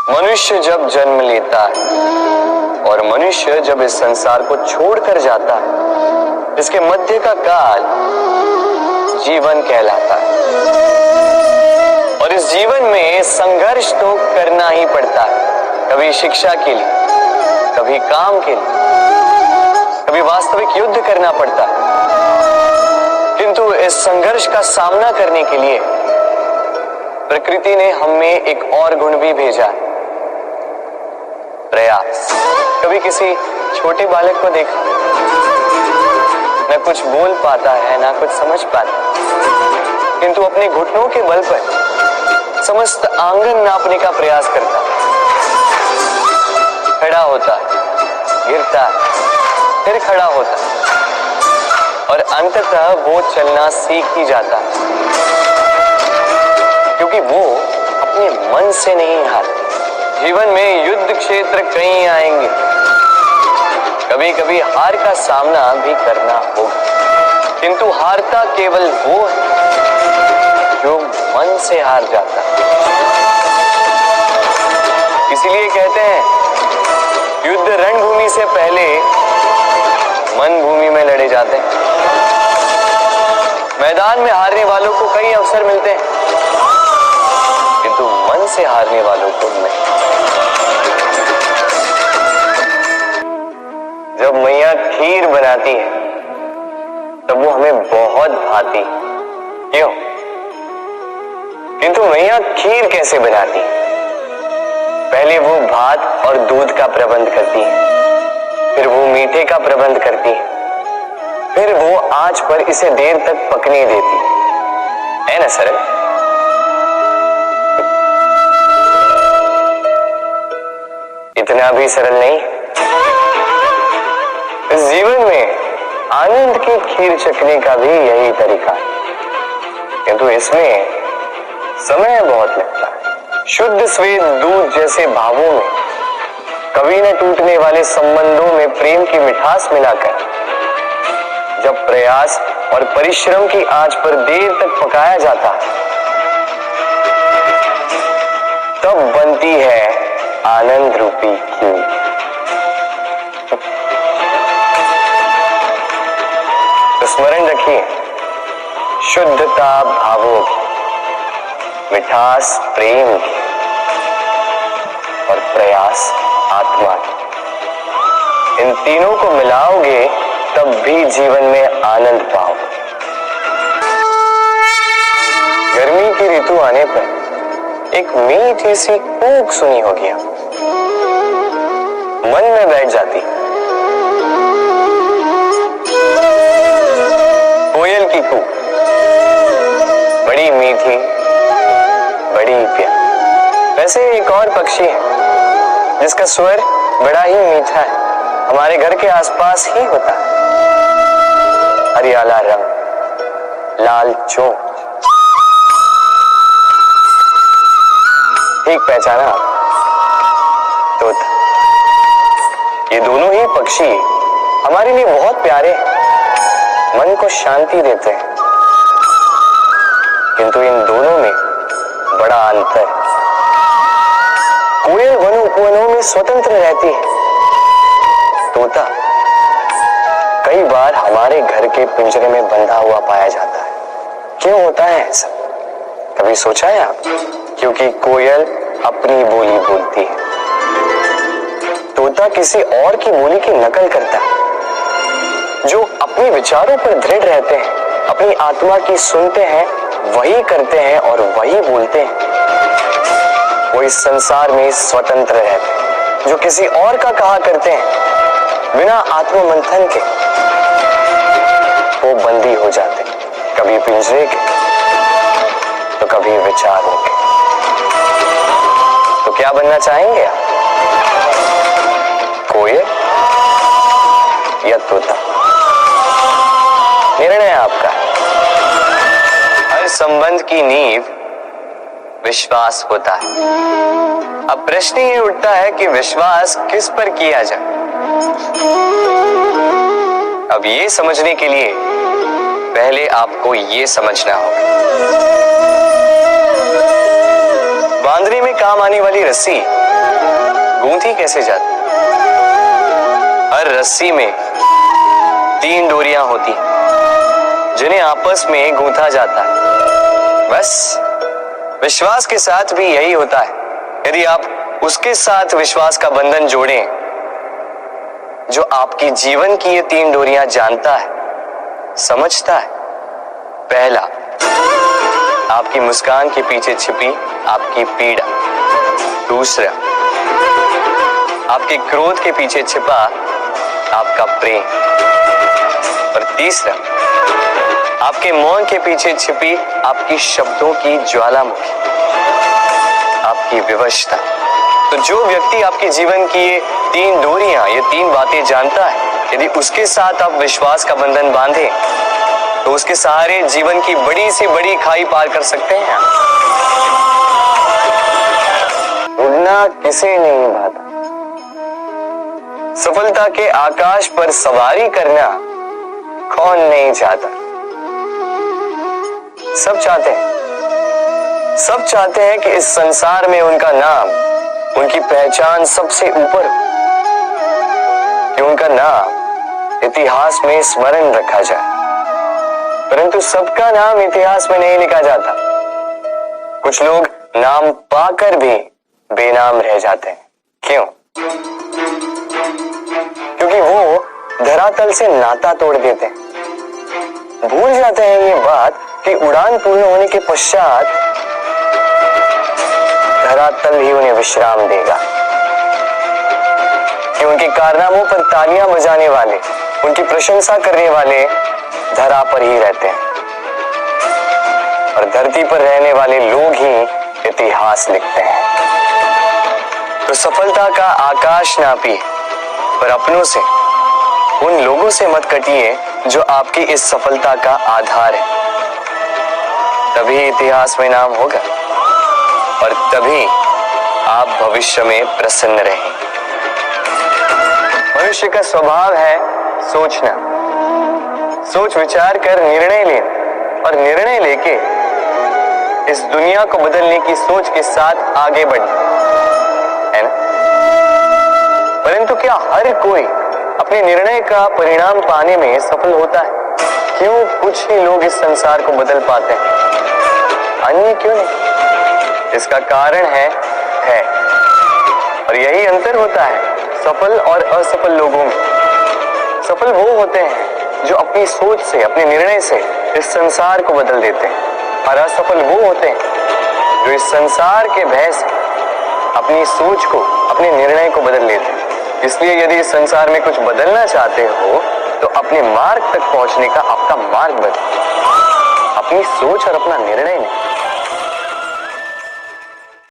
मनुष्य जब जन्म लेता है और मनुष्य जब इस संसार को छोड़कर जाता है, इसके मध्य का काल जीवन कहलाता है। और इस जीवन में संघर्ष तो करना ही पड़ता है, कभी शिक्षा के लिए, कभी काम के लिए, कभी वास्तविक युद्ध करना पड़ता है। किंतु इस संघर्ष का सामना करने के लिए प्रकृति ने हमें एक और गुण भी भेजा, प्रयास। कभी किसी छोटे बालक को देखा, न कुछ बोल पाता है, ना कुछ समझ पाता, किंतु अपने घुटनों के बल पर समस्त आंगन नापने का प्रयास करता है। खड़ा होता है, गिरता है, फिर खड़ा होता है और अंततः वो चलना सीख ही जाता है, क्योंकि वो अपने मन से नहीं हारता। जीवन में युद्ध क्षेत्र कई आएंगे, कभी कभी हार का सामना भी करना होगा, किंतु हारता केवल वो है जो मन से हार जाता है। इसीलिए कहते हैं युद्ध रणभूमि से पहले मन भूमि में लड़े जाते हैं। मैदान में हारने वालों को कई अवसर मिलते हैं, किंतु मन से हारने वालों को नहीं। जब मैया खीर बनाती है तब वो हमें बहुत भाती, क्यों? किंतु मैया खीर कैसे बनाती है? पहले वो भात और दूध का प्रबंध करती है, फिर वो मीठे का प्रबंध करती है, फिर वो आंच पर इसे देर तक पकने देती है ना सरल? इतना भी सरल नहीं। इस जीवन में आनंद की खीर चखने का भी यही तरीका है, किंतु इसमें समय बहुत लगता है। शुद्ध श्वेत दूध जैसे भावों में, कभी न टूटने वाले संबंधों में प्रेम की मिठास मिलाकर जब प्रयास और परिश्रम की आंच पर देर तक पकाया जाता है, तब बनती है आनंद रूपी खीर। तो स्मरण रखिए, शुद्धता भावों की, मिठास प्रेम की और प्रयास आत्मा की, इन तीनों को मिलाओगे तब भी जीवन में आनंद पाओगे। गर्मी की ऋतु आने पर एक मीठी सी कूक सुनी होगी, मन में बैठ जाती। कोयल की कूक, बड़ी मीठी, बड़ी प्यारी। वैसे एक और पक्षी है जिसका स्वर बड़ा ही मीठा है, हमारे घर के आसपास ही होता है। हरियाला रंग, लाल चोंच। ठीक पहचाना आप? तोता। ये दोनों ही पक्षी हमारे लिए बहुत प्यारे हैं, मन को शांति देते हैं, किंतु इन दोनों में बड़ा अंतर है। कोयल वनों उपवनों में स्वतंत्र रहती है, तोता कई बार हमारे घर के पिंजरे में बंधा हुआ पाया जाता है। क्यों होता है ऐसा? कभी सोचा है आप? क्योंकि कोयल अपनी बोली बोलती है, तोता किसी और की बोली की नकल करता है। जो अपने विचारों पर दृढ़ रहते हैं, अपनी आत्मा की सुनते हैं, वही करते हैं और वही बोलते हैं। वो इस संसार में स्वतंत्र रहते हैं। जो किसी और का कहा करते हैं बिना आत्ममंथन के, वो बंदी हो जाते हैं, कभी पिंजरे के तो कभी विचारों के। तो क्या बनना चाहेंगे आप? कोयल या तोता? निर्णय आपका। हर संबंध की नींव विश्वास होता है। अब प्रश्न ये उठता है कि विश्वास किस पर किया जाए। अब ये समझने के लिए पहले आपको ये समझना होगा। बांधने में काम आने वाली रस्सी गूंथी कैसे जाती? हर रस्सी में 3 डोरियां होती जिन्हें आपस में गूंथा जाता है। बस विश्वास के साथ भी यही होता है। यदि आप उसके साथ विश्वास का बंधन जोड़ें जो आपकी जीवन की ये 3 डोरियां जानता है, समझता है। पहला, आपकी मुस्कान के पीछे छिपी आपकी पीड़ा। दूसरा, आपके क्रोध के पीछे छिपा आपका प्रेम। और तीसरा, आपके मौन के पीछे छिपी आपकी शब्दों की ज्वालामुखी, आपकी विवशता। तो जो व्यक्ति आपके जीवन की ये 3 डोरियां, ये 3 बातें जानता है, यदि उसके साथ आप विश्वास का बंधन बांधे तो उसके सहारे जीवन की बड़ी से बड़ी खाई पार कर सकते हैं। उड़ना किसे नहीं भाता, सफलता के आकाश पर सवारी करना कौन नहीं चाहता। सब चाहते हैं, सब चाहते हैं कि इस संसार में उनका नाम, उनकी पहचान सबसे ऊपर हो, कि उनका नाम इतिहास में स्मरण रखा जाए। परंतु सबका नाम इतिहास में नहीं लिखा जाता। कुछ लोग नाम पाकर भी बेनाम रह जाते हैं। क्यों? क्योंकि वो धरातल से नाता तोड़ देते हैं। भूल जाते हैं ये बात कि उड़ान पूर्ण होने के पश्चात धरातल ही उन्हें विश्राम देगा, कि उनके कारनामों पर तालियां बजाने वाले, उनकी प्रशंसा करने वाले धरा पर ही रहते हैं और धरती पर रहने वाले लोग ही इतिहास लिखते हैं। तो सफलता का आकाश नापिए, पर अपनों से, उन लोगों से मत कटिए जो आपकी इस सफलता का आधार है। तभी इतिहास में नाम होगा और तभी आप भविष्य में प्रसन्न रहेंगे। मनुष्य का स्वभाव है सोचना, सोच विचार कर निर्णय लेना और निर्णय लेके इस दुनिया को बदलने की सोच के साथ आगे बढ़ना, है ना? परंतु क्या हर कोई अपने निर्णय का परिणाम पाने में सफल होता है? क्यों कुछ ही लोग इस संसार को बदल पाते हैं, अन्य क्यों नहीं? इसका कारण है और यही अंतर होता है सफल और असफल लोगों में। सफल वो होते हैं जो अपनी सोच से, अपने निर्णय से इस संसार को बदल देते हैं, और असफल वो होते हैं जो इस संसार के भय से अपनी सोच को, अपने निर्णय को बदल लेते हैं। इसलिए यदि इस संसार में कुछ बदलना चाहते हो तो अपने मार्ग तक पहुंचने का आपका मार्ग बदलो, अपनी सोच और अपना निर्णय नहीं।